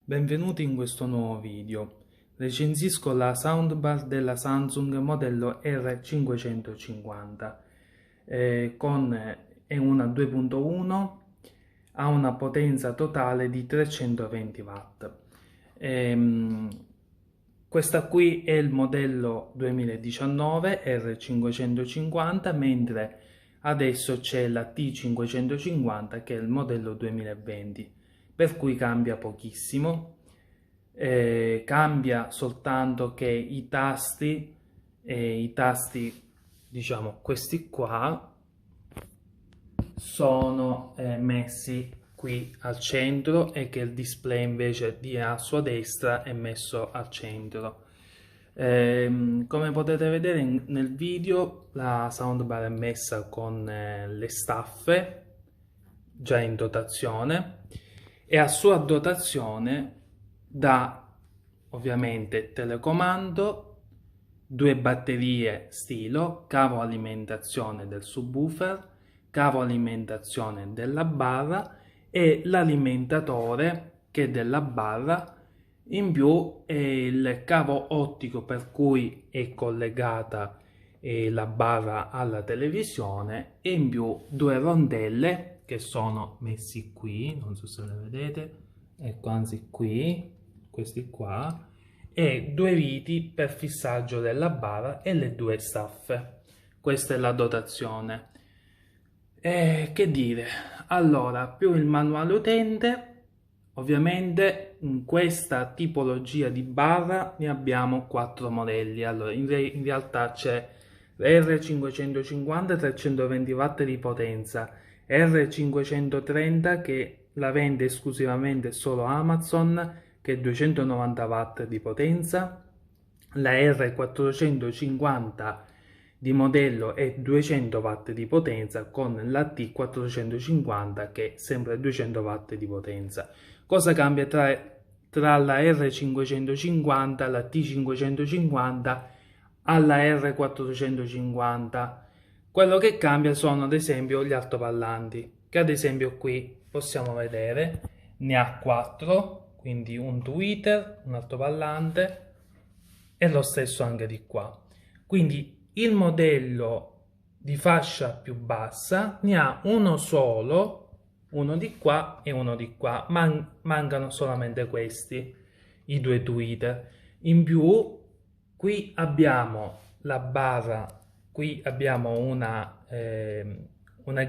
Benvenuti in questo nuovo video. Recensisco la soundbar della Samsung modello R550 è una 2.1, ha una potenza totale di 320 watt. Questa qui è il modello 2019 R550, mentre adesso c'è la T550 che è il modello 2020, per cui cambia pochissimo. Cambia soltanto che i tasti, diciamo questi qua, sono messi qui al centro e che il display invece di a sua destra è messo al centro. Come potete vedere nel video, la soundbar è messa con le staffe già in dotazione e a sua dotazione dà ovviamente telecomando, due batterie stilo, cavo alimentazione del subwoofer, cavo alimentazione della barra e l'alimentatore che è della barra. In più è il cavo ottico per cui è collegata la barra alla televisione, e in più due rondelle che sono messi qui, non so se le vedete, ecco, anzi qui, questi qua, e due viti per fissaggio della barra e le due staffe. Questa è la dotazione. Che dire, allora, più il manuale utente. Ovviamente in questa tipologia di barra ne abbiamo 4 modelli. Allora, in realtà c'è R550 320 watt di potenza, R530 che la vende esclusivamente solo Amazon, che è 290 watt di potenza, la R450 di modello è 200 watt di potenza, con la T450 che è sempre 200 watt di potenza. Cosa cambia tra la R550, la T550 alla R450? Quello che cambia sono ad esempio gli altoparlanti, che ad esempio qui possiamo vedere, ne ha 4, quindi un tweeter, un altoparlante e lo stesso anche di qua. Quindi il modello di fascia più bassa ne ha uno solo, uno di qua e uno di qua, mancano solamente questi, i due tweeter. In più qui abbiamo la barra, qui abbiamo una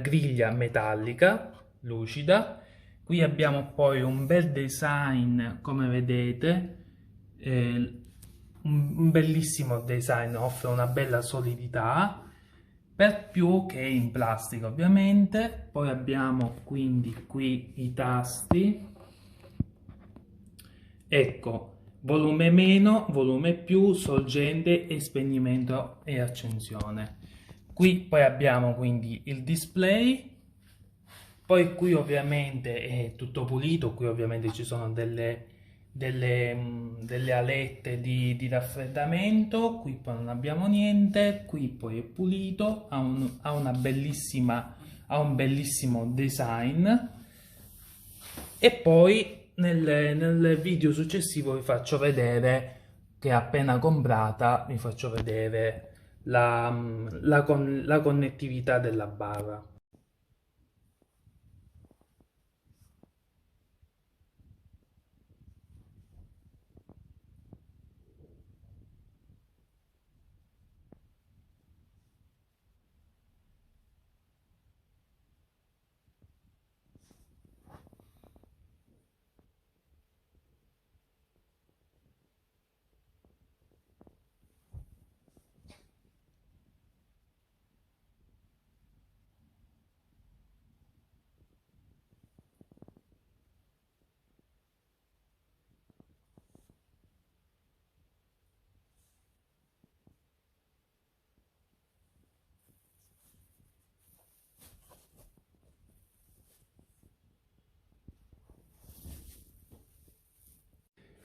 griglia metallica lucida, qui abbiamo poi un bel design, come vedete, un bellissimo design, offre una bella solidità, per più che in plastica ovviamente. Poi abbiamo quindi qui i tasti, ecco, volume meno, volume più, sorgente e spegnimento e accensione. Qui poi abbiamo quindi il display, poi qui ovviamente è tutto pulito, qui ovviamente ci sono delle alette di raffreddamento, qui poi non abbiamo niente, qui poi è pulito, ha un bellissimo design. E poi nel video successivo vi faccio vedere, che appena comprata, vi faccio vedere la connettività della barra.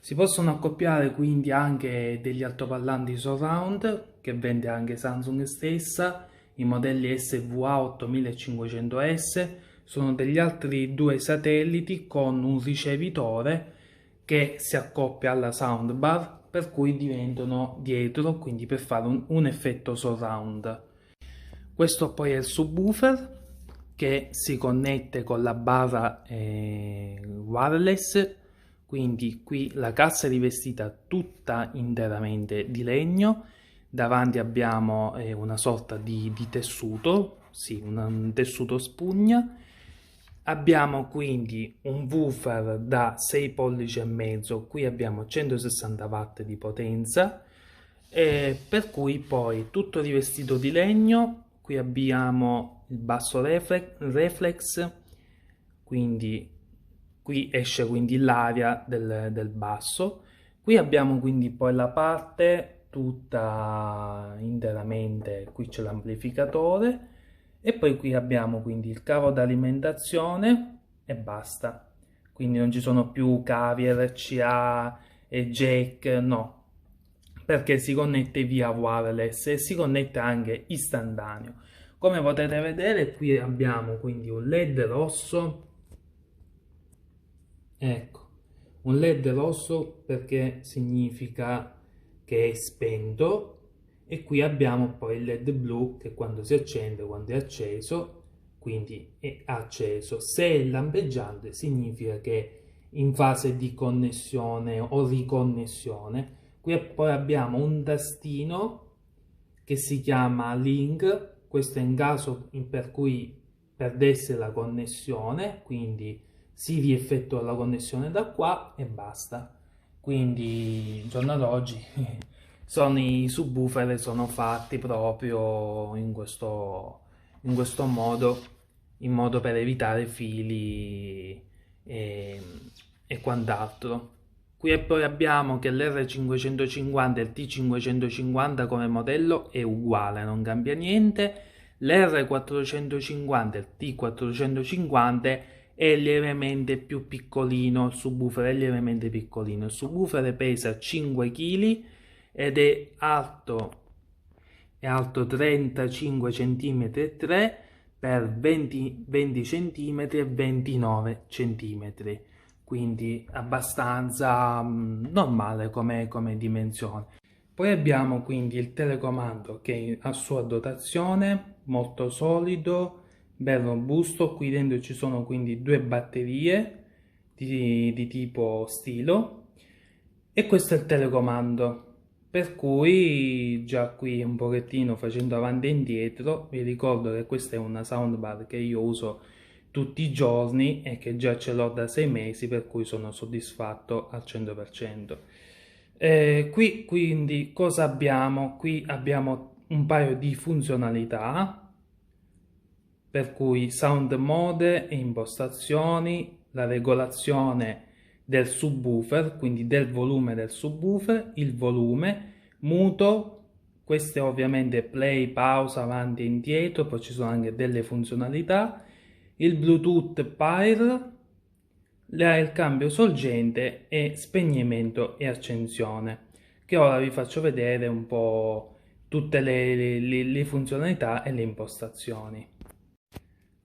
Si possono accoppiare quindi anche degli altoparlanti surround, che vende anche Samsung stessa, i modelli SVA 8500S, sono degli altri due satelliti con un ricevitore che si accoppia alla soundbar, per cui diventano dietro, quindi per fare un effetto surround. Questo poi è il subwoofer che si connette con la barra wireless, quindi qui la cassa è rivestita tutta interamente di legno, davanti abbiamo una sorta di tessuto, sì, un tessuto spugna. Abbiamo quindi un woofer da 6 pollici e mezzo, qui abbiamo 160 watt di potenza, per cui poi tutto rivestito di legno. Qui abbiamo il basso reflex, quindi qui esce quindi l'aria del basso. Qui abbiamo quindi poi la parte tutta interamente, qui c'è l'amplificatore e poi qui abbiamo quindi il cavo d'alimentazione e basta. Quindi non ci sono più cavi RCA e jack, no, perché si connette via wireless e si connette anche istantaneo. Come potete vedere qui abbiamo quindi un LED rosso, ecco, un LED rosso perché significa che è spento, e qui abbiamo poi il LED blu che quando si accende, quando è acceso, quindi è acceso. Se è lampeggiante significa che è in fase di connessione o riconnessione. Qui poi abbiamo un tastino che si chiama link, questo è in caso per cui perdesse la connessione, quindi si rieffettua la connessione da qua e basta. Quindi il giorno d'oggi i subwoofer sono fatti proprio in questo modo, in modo per evitare fili e, e quant'altro. Qui poi abbiamo che l'R550 e il T550 come modello è uguale, non cambia niente. L'R450 e il T450 è lievemente più piccolino, il subwoofer è lievemente piccolino. Il subwoofer pesa 5 kg ed è alto 35 cm e 3 per 20 cm e 29 cm, quindi abbastanza normale come dimensione. Poi abbiamo quindi il telecomando che è a sua dotazione, molto solido, ben robusto. Qui dentro ci sono quindi due batterie di tipo stilo e questo è il telecomando. Per cui già qui un pochettino facendo avanti e indietro, vi ricordo che questa è una soundbar che io uso tutti i giorni e che già ce l'ho da 6 mesi, per cui sono soddisfatto al 100%. Qui quindi cosa abbiamo? Qui abbiamo un paio di funzionalità, per cui sound mode e impostazioni, la regolazione del subwoofer, quindi del volume del subwoofer, il volume, muto, queste ovviamente play, pausa, avanti e indietro, poi ci sono anche delle funzionalità, il Bluetooth Pair, il cambio sorgente e spegnimento e accensione, che ora vi faccio vedere un po' tutte le funzionalità e le impostazioni.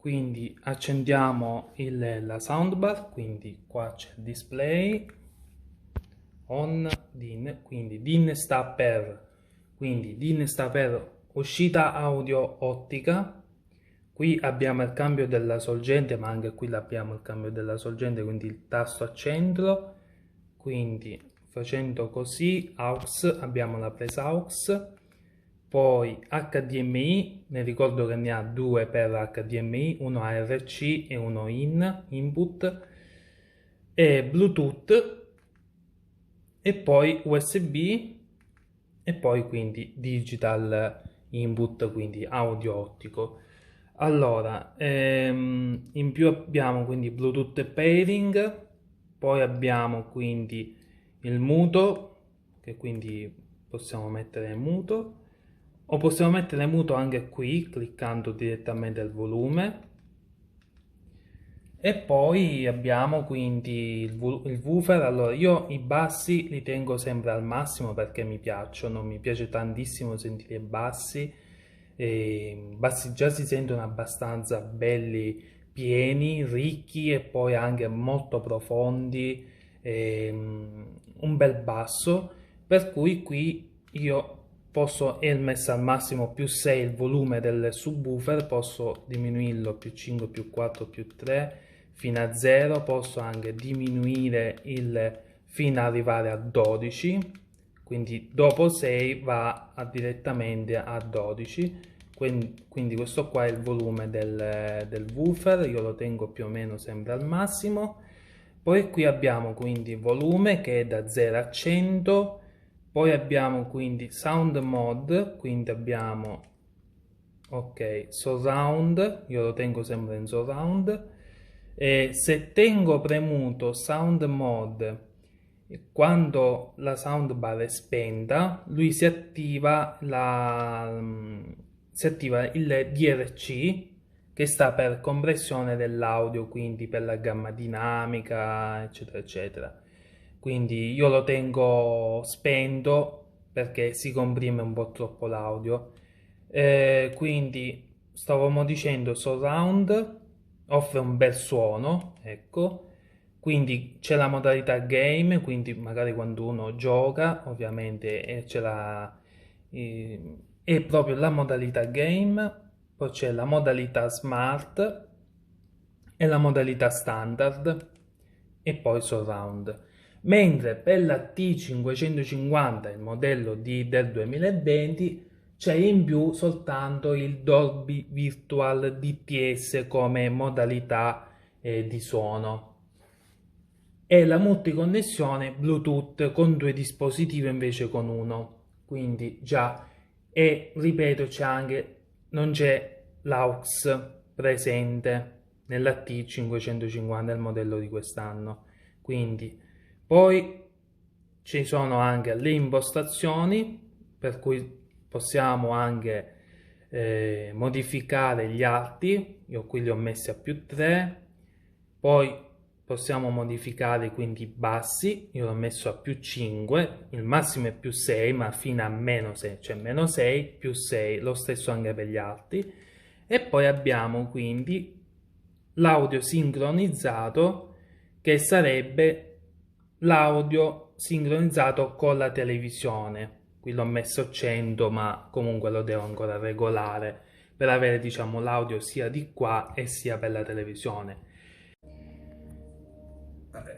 Quindi accendiamo la soundbar, quindi qua c'è il display, on, din, quindi din sta per uscita audio ottica. Qui abbiamo il cambio della sorgente, ma anche qui abbiamo il cambio della sorgente, quindi il tasto accendolo. Quindi facendo così, AUX, abbiamo la presa AUX, poi HDMI, ne ricordo che ne ha due per HDMI, uno ARC e uno input, e Bluetooth, e poi USB, e poi quindi digital input, quindi audio ottico. Allora, in più abbiamo quindi Bluetooth pairing, poi abbiamo quindi il muto, che quindi possiamo mettere muto, o possiamo mettere muto anche qui, cliccando direttamente il volume. E poi abbiamo quindi il woofer. Allora, io i bassi li tengo sempre al massimo perché mi piacciono, mi piace tantissimo sentire i bassi. I bassi già si sentono abbastanza belli, pieni, ricchi e poi anche molto profondi, un bel basso, per cui qui io posso, è messo al massimo più 6 il volume del subwoofer, posso diminuirlo più 5, più 4, più 3 fino a 0, posso anche diminuire fino ad arrivare a 12, quindi dopo 6 va direttamente a 12, quindi questo qua è il volume del woofer, io lo tengo più o meno sempre al massimo. Poi qui abbiamo quindi volume che è da 0 a 100, poi abbiamo quindi sound mode, quindi abbiamo surround, io lo tengo sempre in surround, e se tengo premuto sound mode quando la soundbar è spenta, lui si attiva il DRC, che sta per compressione dell'audio, quindi per la gamma dinamica, eccetera, eccetera. Quindi io lo tengo spento perché si comprime un po' troppo l'audio. Quindi stavamo dicendo surround offre un bel suono, ecco. Quindi c'è la modalità game, quindi magari quando uno gioca, ovviamente è proprio la modalità game. Poi c'è la modalità smart e la modalità standard e poi surround. Mentre per la T550, il modello del 2020, c'è in più soltanto il Dolby Virtual DTS come modalità di suono e la multiconnessione Bluetooth con 2 dispositivi invece con uno. Quindi già, e ripeto, non c'è l'aux presente nella T550, il modello di quest'anno. Quindi poi ci sono anche le impostazioni, per cui possiamo anche modificare gli arti. Io qui li ho messi a più 3, poi possiamo modificare quindi i bassi, io l'ho messo a più 5, il massimo è più 6, ma fino a meno 6, cioè meno 6, più 6, lo stesso anche per gli arti. E poi abbiamo quindi l'audio sincronizzato, che sarebbe l'audio sincronizzato con la televisione. Qui l'ho messo 100, ma comunque lo devo ancora regolare per avere, diciamo, l'audio sia di qua e sia per la televisione.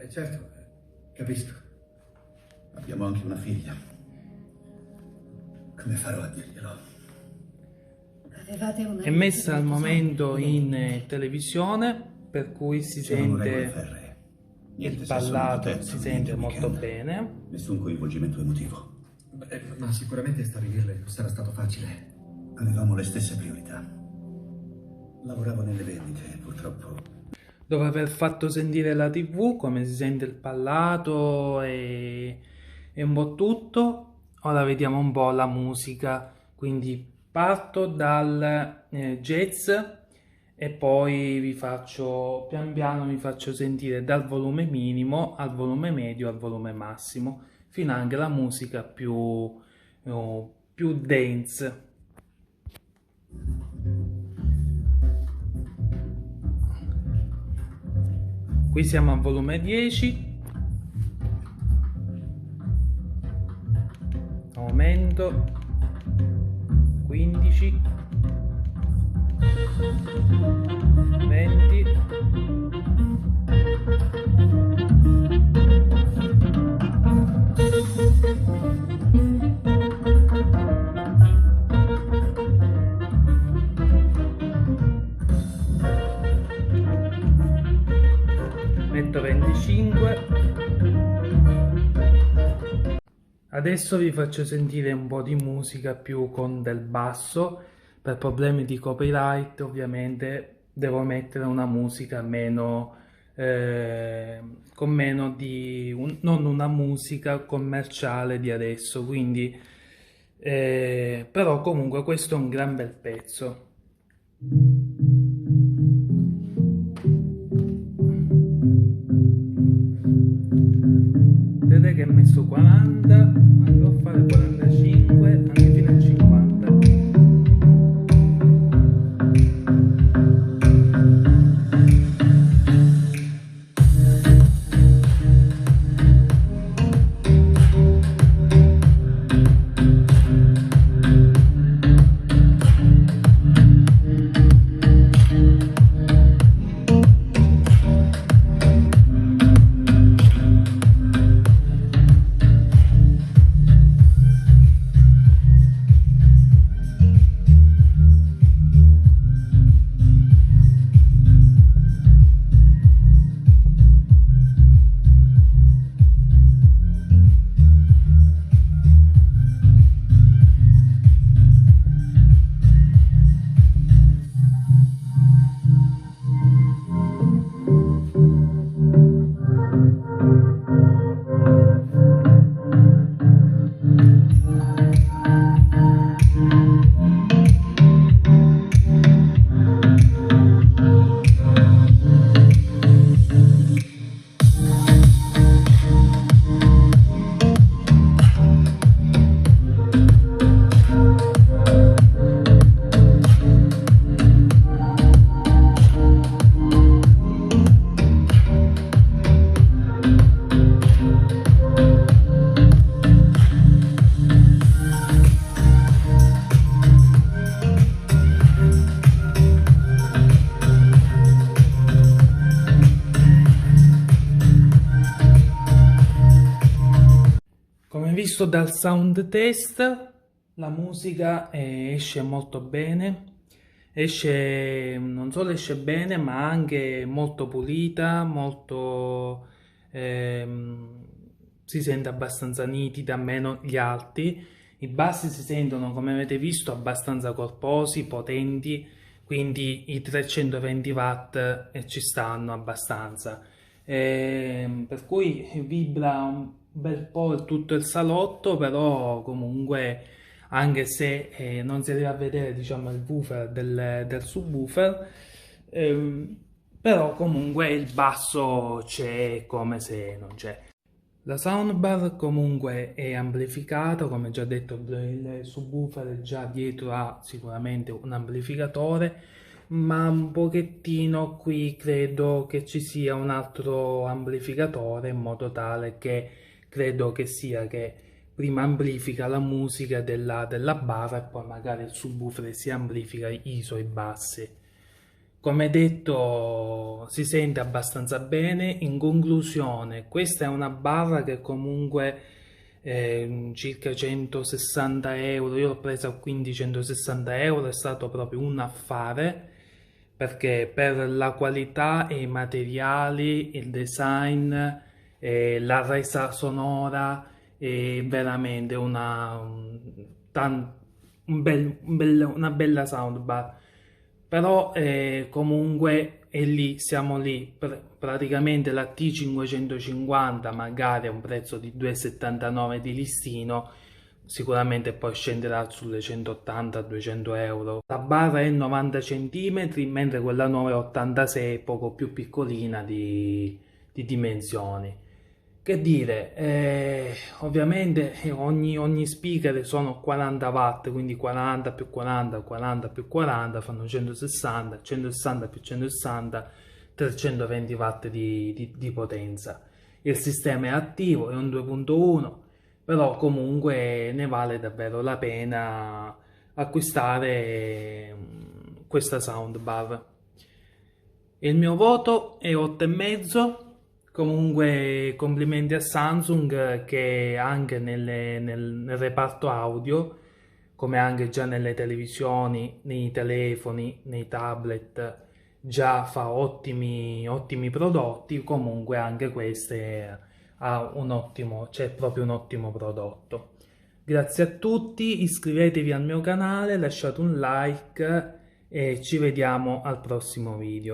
Certo, capisco. Abbiamo anche una figlia. Come farò a dirglielo? Avevate una... È messa al momento in televisione, per cui si sente il parlato, si sente molto bene. Nessun coinvolgimento emotivo. Ma sicuramente stabilirle non sarà stato facile. Avevamo le stesse priorità. Lavoravo nelle vendite, purtroppo. Dopo aver fatto sentire la TV, come si sente il parlato e un po' tutto, ora vediamo un po' la musica. Quindi parto dal jazz e poi pian piano vi faccio sentire dal volume minimo al volume medio al volume massimo, fino anche la musica più dance. Qui siamo al volume 10, aumento, 15, 20, 25. Adesso vi faccio sentire un po' di musica più con del basso. Per problemi di copyright ovviamente devo mettere una musica meno con meno non una musica commerciale di adesso, quindi però comunque questo è un gran bel pezzo. Vedete che ho messo 40, andrò a fare 45, anche fino a 50. Visto dal sound test, la musica esce molto bene, esce, non solo esce bene, ma anche molto pulita, molto, si sente abbastanza nitida, meno gli alti. I bassi si sentono, come avete visto, abbastanza corposi, potenti, quindi i 320 watt ci stanno abbastanza. Per cui vibra un bel po' tutto il salotto, però comunque anche se non si arriva a vedere, diciamo, il woofer del subwoofer, però comunque il basso c'è come se non c'è. La soundbar comunque è amplificata, come già detto il subwoofer già dietro ha sicuramente un amplificatore, ma un pochettino qui credo che ci sia un altro amplificatore in modo tale che credo che sia che prima amplifica la musica della barra e poi magari il subwoofer si amplifica i suoi bassi. Come detto, si sente abbastanza bene. In conclusione, questa è una barra che comunque circa 160 euro, io l'ho presa quindi 160 euro, è stato proprio un affare perché per la qualità e i materiali, il design, la resa sonora è veramente una bella soundbar. Però comunque è lì, siamo lì, praticamente la T550 magari a un prezzo di 2,79 di listino, sicuramente poi scenderà sulle 180-200 euro. La barra è 90 cm, mentre quella nuova è 86, poco più piccolina di dimensioni. Che dire, ovviamente ogni speaker sono 40 watt, quindi 40 più 40, 40 più 40 fanno 160, 160 più 160, 320 watt di potenza. Il sistema è attivo, è un 2.1, però comunque ne vale davvero la pena acquistare questa soundbar. Il mio voto è 8,5. Comunque complimenti a Samsung che anche nel reparto audio, come anche già nelle televisioni, nei telefoni, nei tablet, già fa ottimi prodotti. Comunque anche queste ha c'è proprio un ottimo prodotto. Grazie a tutti, iscrivetevi al mio canale, lasciate un like e ci vediamo al prossimo video.